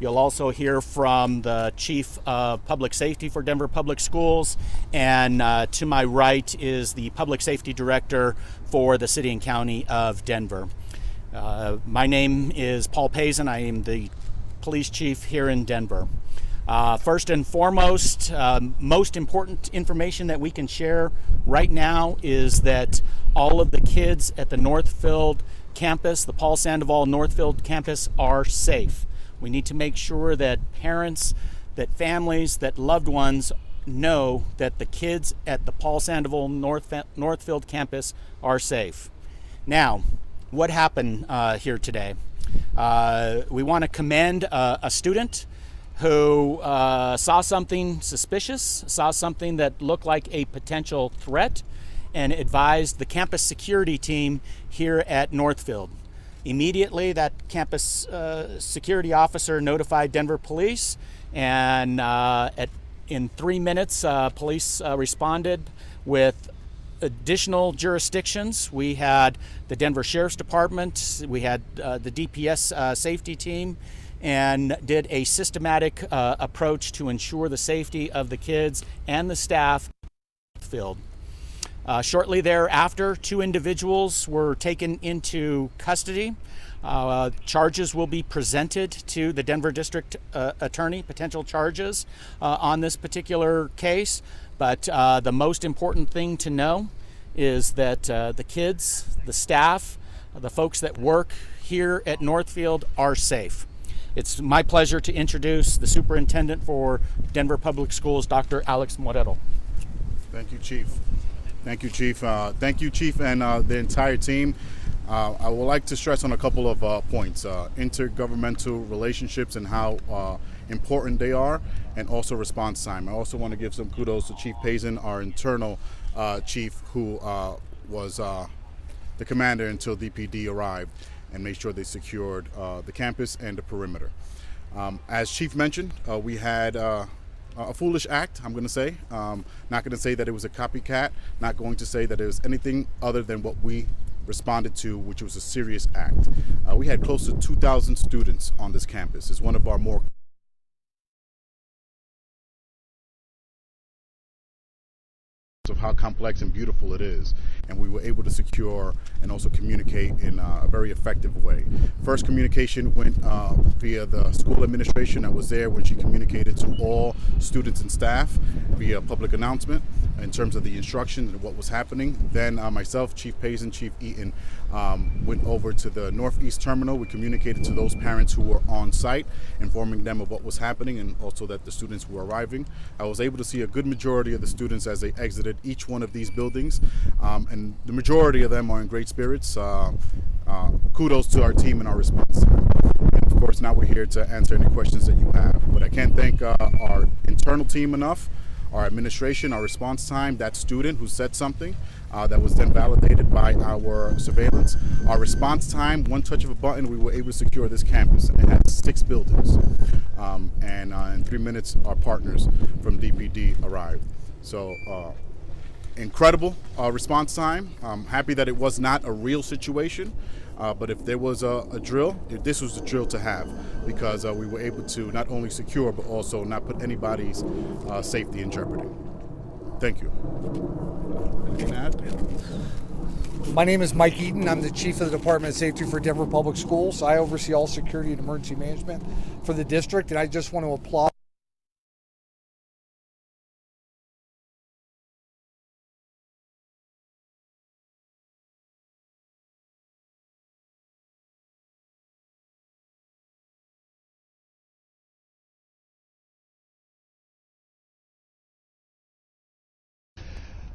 You'll also hear from the Chief of Public Safety for Denver Public Schools, and to my right is the Public Safety Director for the City and County of Denver. My name is Paul Pazin. I am the Police Chief here in Denver. First and foremost, most important information that we can share right now is that all of the kids at the Northfield campus, the Paul Sandoval Northfield campus, are safe. We need to make sure that parents, that families, that loved ones know that the kids at the Paul Sandoval Northfield campus are safe. Now, what happened here today? We want to commend a student who saw something suspicious, saw something that looked like a potential threat, and advised the campus security team here at Northfield. Immediately, that campus security officer notified Denver police, and in 3 minutes, police responded with additional jurisdictions. We had the Denver Sheriff's Department, we had the DPS safety team, and did a systematic approach to ensure the safety of the kids and the staff filled. Shortly thereafter, 2 individuals were taken into custody. Charges will be presented to the Denver District Attorney, potential charges on this particular case. But the most important thing to know is that the kids, the staff, the folks that work here at Northfield are safe. It's my pleasure to introduce the Superintendent for Denver Public Schools, Dr. Alex Morero. Thank you, Chief. Thank you, Chief. Thank you, Chief, and the entire team. I would like to stress on a couple of points. Intergovernmental relationships and how important they are, and also response time. I also want to give some kudos to Chief Pazin, our internal chief, who was the commander until DPD arrived and made sure they secured the campus and the perimeter. As Chief mentioned, we had a foolish act, I'm going to say. Not going to say that it was a copycat, not going to say that it was anything other than what we responded to, which was a serious act. We had close to 2,000 students on this campus. It's one of our more of how complex and beautiful it is, and we were able to secure and also communicate in a very effective way. First communication went via the school administration that was there when she communicated to all students and staff via public announcement in terms of the instructions and what was happening. Then myself, Chief Pazin, Chief Eaton, went over to the Northeast Terminal. We communicated to those parents who were on site, informing them of what was happening and also that the students were arriving. I was able to see a good majority of the students as they exited each one of these buildings, and the majority of them are in great spirits. Kudos to our team and our response. And of course, now we're here to answer any questions that you have. But I can't thank our internal team enough, our administration, our response time, that student who said something that was then validated by our surveillance. Our response time, one touch of a button, we were able to secure this campus, and it had 6 buildings. And in 3 minutes, our partners from DPD arrived. So incredible response time. I'm happy that it was not a real situation, but if there was a drill, this was the drill to have, because we were able to not only secure but also not put anybody's safety in jeopardy. Thank you. Anything to add? My name is Mike Eaton. I'm the Chief of the Department of Safety for Denver Public Schools. I oversee all security and emergency management for the district, and I just want to applaud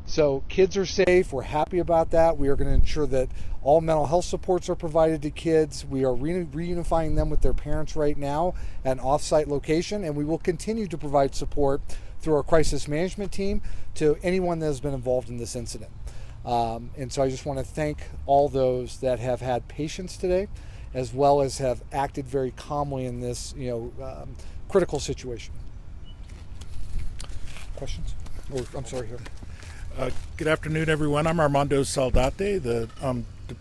So kids are safe. We're happy about that. We are going to ensure that all mental health supports are provided to kids. We are reunifying them with their parents right now at an off-site location, and we will continue to provide support through our crisis management team to anyone that has been involved in this incident. And so I just want to thank all those that have had patience today, as well as have acted very calmly in this, critical situation. Questions? Or I'm sorry. Good afternoon, everyone. I'm Armando Saldate, the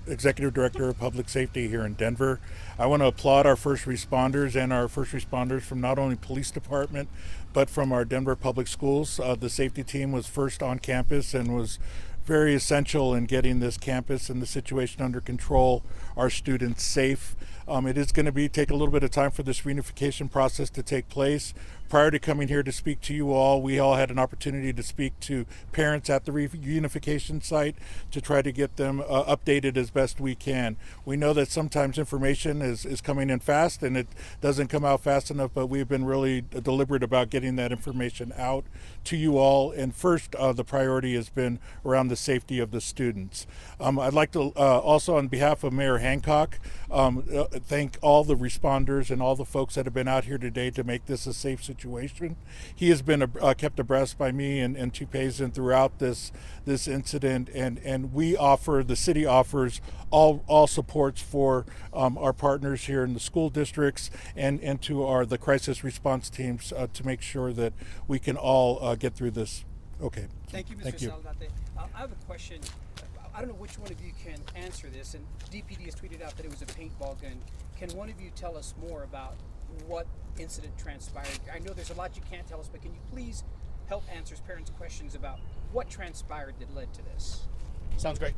Executive Director of Public Safety here in Denver. I want to applaud our first responders and our first responders from not only police department, but from our Denver Public Schools. The safety team was first on campus and was very essential in getting this campus and the situation under control, our students safe. It is going to take a little bit of time for this reunification process to take place. Prior to coming here to speak to you all, we all had an opportunity to speak to parents at the reunification site to try to get them updated as best we can. We know that sometimes information is coming in fast and it doesn't come out fast enough, but we've been really deliberate about getting that information out to you all. And first, the priority has been around the safety of the students. I'd like to also, on behalf of Mayor Hancock, thank all the responders and all the folks that have been out here today to make this a safe situation. He has been kept abreast by me and Chief Hazen throughout this incident, and the city offers all supports for our partners here in the school districts and to the crisis response teams to make sure that we can all get through this. Okay. Thank you, Mr. Saldate. I have a question. I don't know which one of you can answer this, and DPD has tweeted out that it was a paintball gun. Can one of you tell us more about what incident transpired? I know there's a lot you can't tell us, but can you please help answer parents' questions about what transpired that led to this? Sounds great.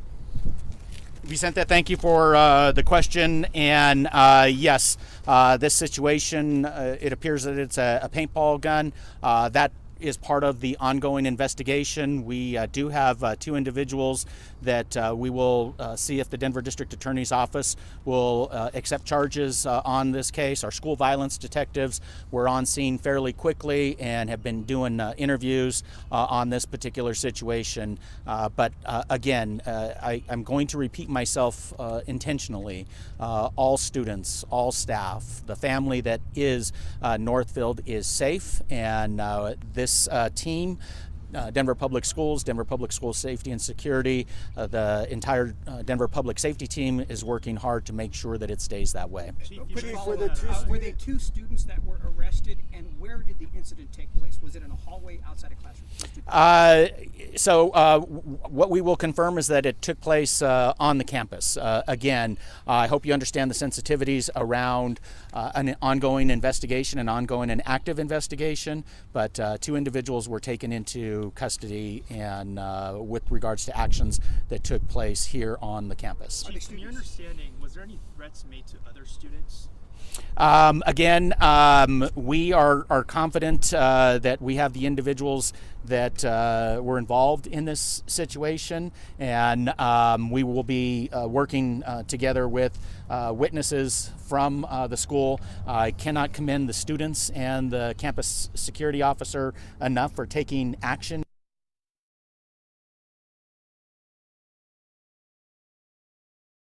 Vicente, thank you for the question. And yes, this situation, it appears that it's a paintball gun. That is part of the ongoing investigation. We do have two individuals that we will see if the Denver District Attorney's Office will accept charges on this case. Our school violence detectives were on scene fairly quickly and have been doing interviews on this particular situation. But again, I'm going to repeat myself intentionally. All students, all staff, the family that is Northfield is safe, and this team, Denver Public Schools, Denver Public School Safety and Security, the entire Denver Public Safety team is working hard to make sure that it stays that way. Were they two students that were arrested, and where did the incident take place? Was it in a hallway outside a classroom? What we will confirm is that it took place on the campus. Again, I hope you understand the sensitivities around an ongoing investigation, an ongoing and active investigation, but two individuals were taken into custody and with regards to actions that took place here on the campus. Chief, in your understanding, was there any threats made to other students? Again, we are confident that we have the individuals that were involved in this situation, and we will be working together with witnesses from the school. I cannot commend the students and the campus security officer enough for taking action.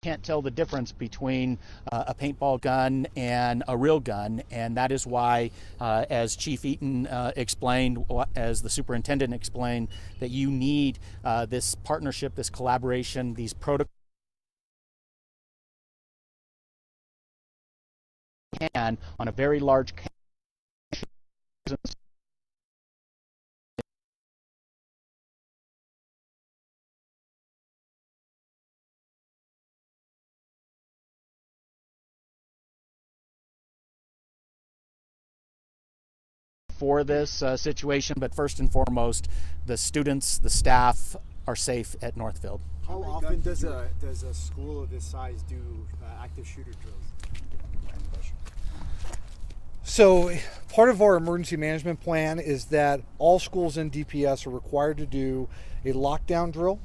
Can't tell the difference between a paintball gun and a real gun, and that is why, as Chief Eaton explained, as the superintendent explained, that you need this partnership, this collaboration, these protocols on a very large for this situation, but first and foremost, the students, the staff are safe at Northfield. How often does a school of this size do active shooter drills? So part of our emergency management plan is that all schools in DPS are required to do a lockdown drill,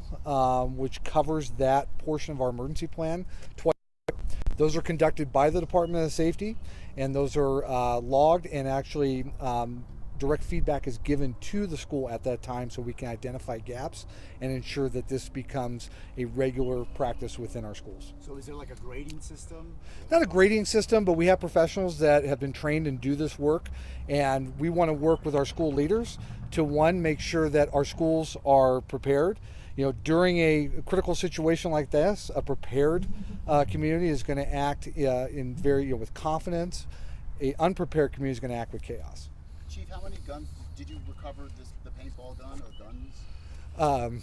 which covers that portion of our emergency plan twice. Those are conducted by the Department of Safety, and those are logged, and actually direct feedback is given to the school at that time so we can identify gaps and ensure that this becomes a regular practice within our schools. So is there like a grading system? Not a grading system, but we have professionals that have been trained and do this work, and we want to work with our school leaders to, one, make sure that our schools are prepared. You know, during a critical situation like this, a prepared community is going to act with confidence. An unprepared community is going to act with chaos. Chief, how many guns did you recover? The paintball gun or guns?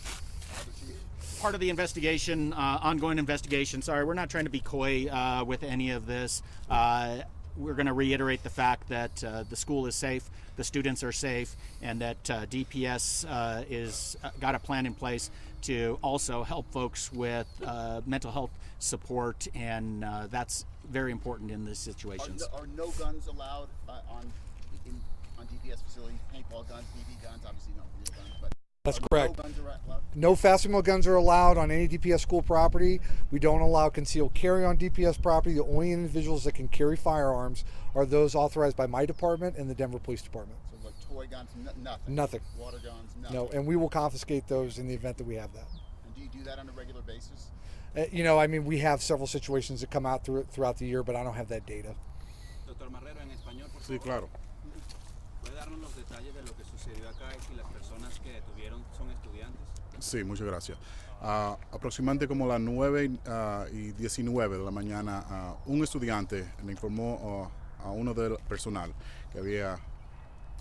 part of the investigation, ongoing investigation. Sorry, we're not trying to be coy with any of this. We're going to reiterate the fact that the school is safe, the students are safe, and that DPS is got a plan in place to also help folks with mental health support, and that's very important in these situations. Are no guns allowed on DPS facilities? Paintball guns, BB guns, obviously not real guns, but That's correct. no guns are allowed? No fastenable guns are allowed on any DPS school property. We don't allow concealed carry on DPS property. The only individuals that can carry firearms are those authorized by my department and the Denver Police Department. So like toy guns, nothing? Nothing. Water guns, nothing? No, and we will confiscate those in the event that we have that. And do you do that on a regular basis? We have several situations that come out throughout the year, but I don't have that data. Doctor Marrero, en español, por Sí, favor. claro. ¿Puede darnos los detalles de lo que sucedió acá y si las personas que detuvieron son estudiantes? Sí, muchas gracias. Aproximadamente como las 9:19 de la mañana, un estudiante le informó a uno del personal que había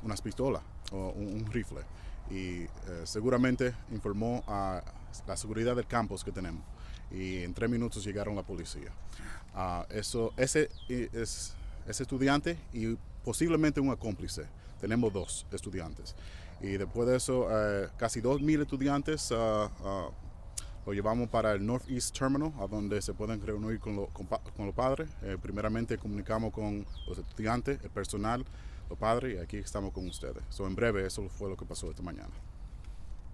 unas pistolas o un rifle y seguramente informó a la seguridad del campus que tenemos y en 3 minutos llegaron la policía. Ese estudiante y posiblemente un cómplice. Tenemos 2 estudiantes. Y después de eso, casi 2,000 estudiantes lo llevamos para el Northeast Terminal, a donde se pueden reunir con los padres. Primeramente comunicamos con los estudiantes, el personal, los padres, y aquí estamos con ustedes. En breve, eso fue lo que pasó esta mañana.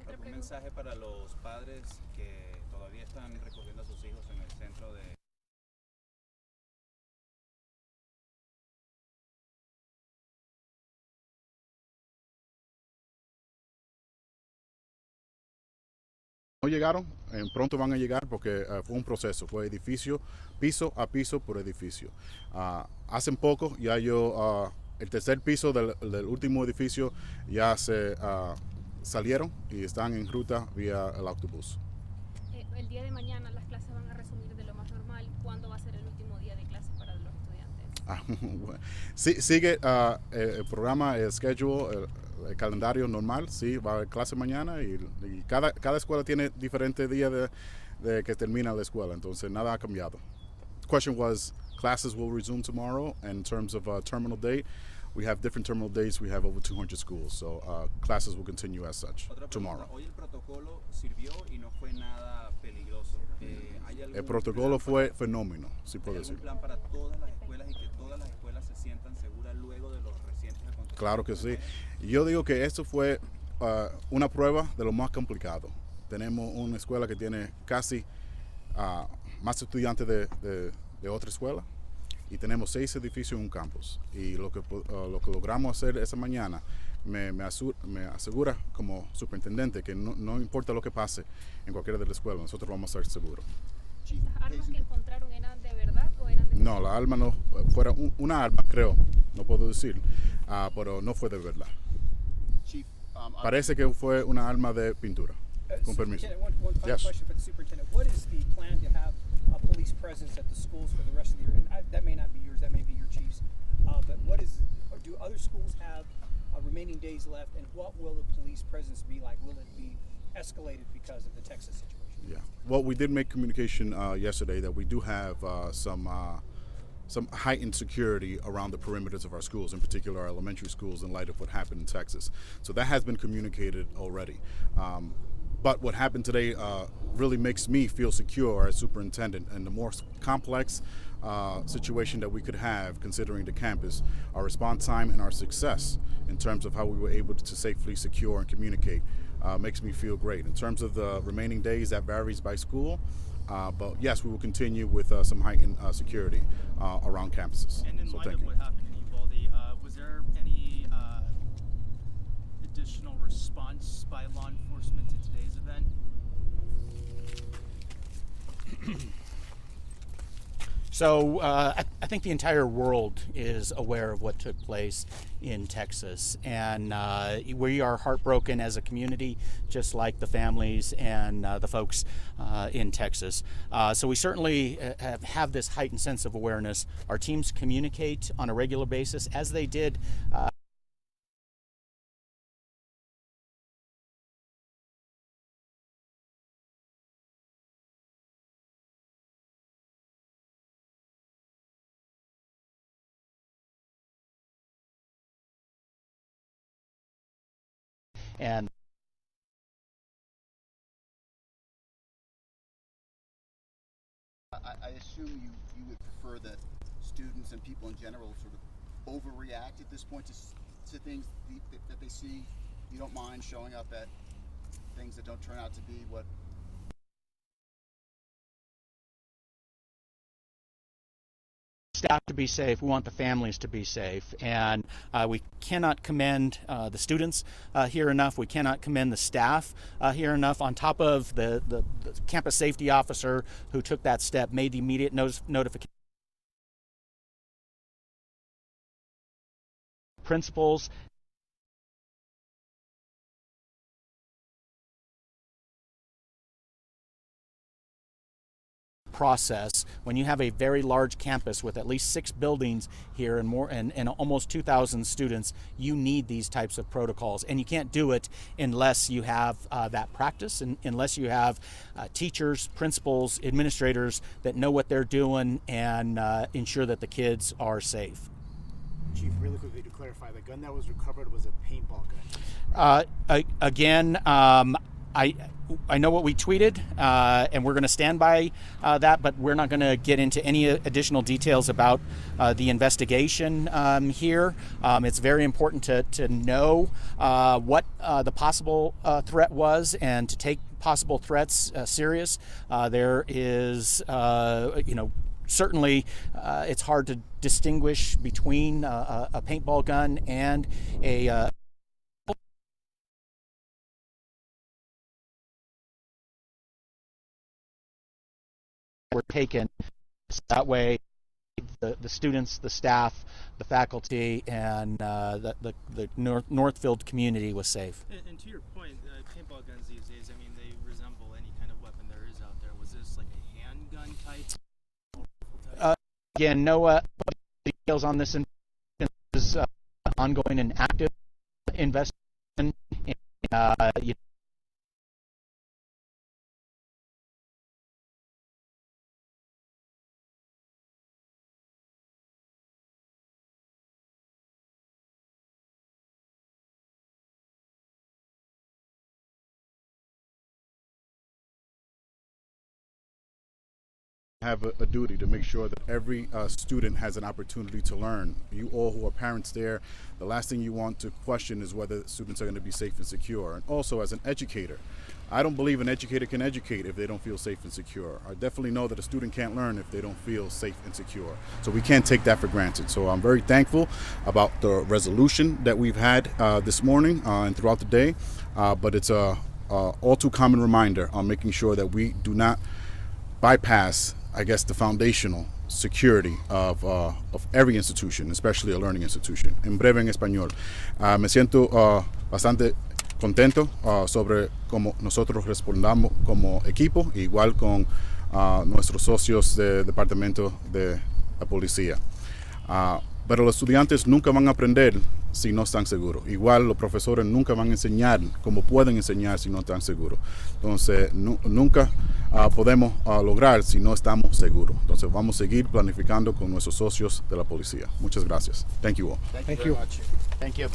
¿Algún mensaje para los padres que todavía están recogiendo a sus hijos en el centro de... No llegaron, pronto van a llegar porque fue un proceso, fue edificio, piso a piso por edificio. Hace poco ya el tercer piso del último edificio ya se salieron y están en ruta vía el autobús. El día de mañana las clases van a resumir de lo más normal. ¿Cuándo va a ser el último día de clase para los estudiantes? Bueno. Sí, sigue el programa, el schedule, el calendario normal. Sí, va a haber clase mañana y cada escuela tiene diferentes días de que termina la escuela, entonces nada ha cambiado. The question was, classes will resume tomorrow, and in terms of terminal date, we have different terminal dates. We have over 200 schools, so classes will continue as such tomorrow. Hoy el protocolo sirvió y no fue nada peligroso. El protocolo fue fenómeno, si puedo decir. ¿Hay algún plan para todas las escuelas y que todas las escuelas se sientan seguras luego de los recientes acontecimientos? Claro que sí. Yo digo que esto fue una prueba de lo más complicado. Tenemos una escuela que tiene casi más estudiantes de otra escuela y tenemos 6 edificios en un campus. Y lo que logramos hacer esa mañana me asegura como superintendente que no importa lo que pase en cualquiera de las escuelas, nosotros vamos a estar seguros. ¿Las armas que encontraron eran de verdad o eran de... No, la arma no, fuera una arma, creo, no puedo decir, pero no fue de verdad. Chief, Parece que fue una arma de pintura. Con permiso. One final Yes. question for the superintendent. What is the plan to have a police presence at the schools for the rest of the year? And that may not be yours, that may be your chief's. But do other schools have remaining days left, and what will the police presence be like? Will it be escalated because of the Texas situation? Yeah. Well, we did make communication yesterday that we do have some heightened security around the perimeters of our schools, in particular our elementary schools, in light of what happened in Texas. So that has been communicated already. But what happened today really makes me feel secure as superintendent, and the more complex situation that we could have considering the campus, our response time and our success in terms of how we were able to safely secure and communicate makes me feel great. In terms of the remaining days, that varies by school, but yes, we will continue with some heightened security around campuses. And in So light thank of you. what happened in Uvalde, was there any additional response by law enforcement to today's event? So I think the entire world is aware of what took place in Texas, and we are heartbroken as a community, just like the families and the folks in Texas. So we certainly have this heightened sense of awareness. Our teams communicate on a regular basis, as they did and I assume you would prefer that students and people in general sort of overreact at this point to things that they see. You don't mind showing up at things that don't turn out to be what. Staff to be safe. We want the families to be safe, and we cannot commend the students here enough. We cannot commend the staff here enough. On top of the campus safety officer who took that step, made the immediate notification. Principals. Process when you have a very large campus with at least 6 buildings here and more and almost 2,000 students, you need these types of protocols, and you can't do it unless you have that practice, and unless you have teachers, principals, administrators that know what they're doing and ensure that the kids are safe. Chief, really quickly to clarify, the gun that was recovered was a paintball gun. Again, I know what we tweeted, and we're going to stand by that, but we're not going to get into any additional details about the investigation here. It's very important to know what the possible threat was, and to take possible threats serious. There is, certainly it's hard to distinguish between a paintball gun and a were taken. That way the students, the staff, the faculty, and the Northfield community was safe. And to your point, paintball guns these days, I mean, they resemble any kind of weapon there is out there. Was this like a handgun type? Again, no details on this. This is ongoing and active investigation. Have a duty to make sure that every student has an opportunity to learn. You all who are parents there, the last thing you want to question is whether students are going to be safe and secure. And also, as an educator, I don't believe an educator can educate if they don't feel safe and secure. I definitely know that a student can't learn if they don't feel safe and secure. So we can't take that for granted. So I'm very thankful about the resolution that we've had this morning and throughout the day. But it's a all too common reminder on making sure that we do not bypass, I guess, the foundational security of every institution, especially a learning institution. En breve, en español. Me siento bastante contento sobre cómo nosotros respondamos como equipo, igual con nuestros socios del departamento de la policía. Pero los estudiantes nunca van a aprender si no están seguros. Igual los profesores nunca van a enseñar como pueden enseñar si no están seguros. Entonces nunca podemos lograr si no estamos seguros. Entonces vamos a seguir planificando con nuestros socios de la policía. Muchas gracias. Thank you all. Thank you very much. Thank you.